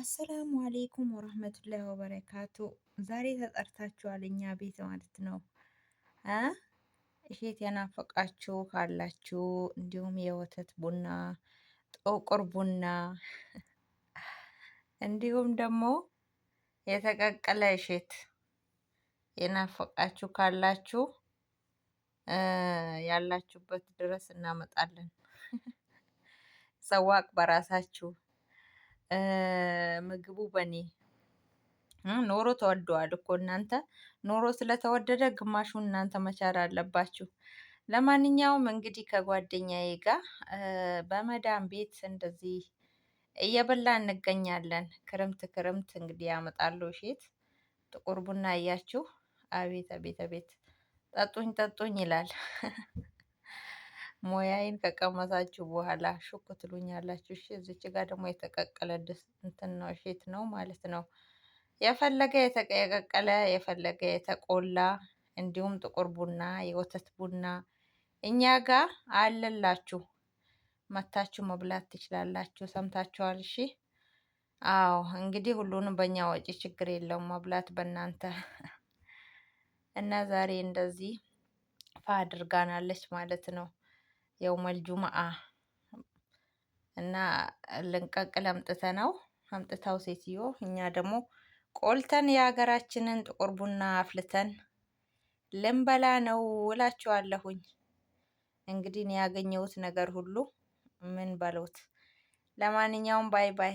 አሰላሙ አሌይኩም ወረህመቱላሂ ወበረካቱ። ዛሬ ተጠርታችኋል እኛ ቤት ማለት ነው። እሸት የናፈቃችሁ ካላችሁ እንዲሁም የወተት ቡና፣ ጥቁር ቡና እንዲሁም ደግሞ የተቀቀለ እሸት የናፈቃችሁ ካላችሁ ያላችሁበት ድረስ እናመጣለን። ሰዋቅ በራሳችሁ ምግቡ በኔ ኖሮ ተወደዋል እኮ እናንተ ኖሮ ስለተወደደ ግማሹን እናንተ መቻል አለባችሁ። ለማንኛውም እንግዲህ ከጓደኛዬ ጋር በመዳም ቤት እንደዚህ እየበላ እንገኛለን። ክረምት ክረምት እንግዲህ ያመጣሉ እሸት ጥቁር ቡና እያችሁ አቤት አቤት አቤት ጠጡኝ ጠጡኝ ይላል። ሞያዬን ከቀመሳችሁ በኋላ ሹክ ትሉኛላችሁ። እሺ እዚች ጋር ደግሞ የተቀቀለ እንትን ነው እሸት ነው ማለት ነው። የፈለገ የተቀቀለ የፈለገ የተቆላ እንዲሁም ጥቁር ቡና የወተት ቡና እኛ ጋር አለላችሁ። መታችሁ መብላት ትችላላችሁ። ሰምታችኋል? እሺ አዎ እንግዲህ ሁሉንም በእኛ ወጪ ችግር የለውም መብላት በእናንተ እና ዛሬ እንደዚህ ፋ አድርጋናለች ማለት ነው። የውመል ጁምአ እና ልንቀቅል አምጥተው ሴትዮ እኛ ደግሞ ቆልተን የሀገራችንን ጥቁር ቡና አፍልተን ልንበላ ነው እላችኋለሁኝ። እንግዲህ እኔ ያገኘሁት ነገር ሁሉ ምን በሉት። ለማንኛውም ባይ ባይ።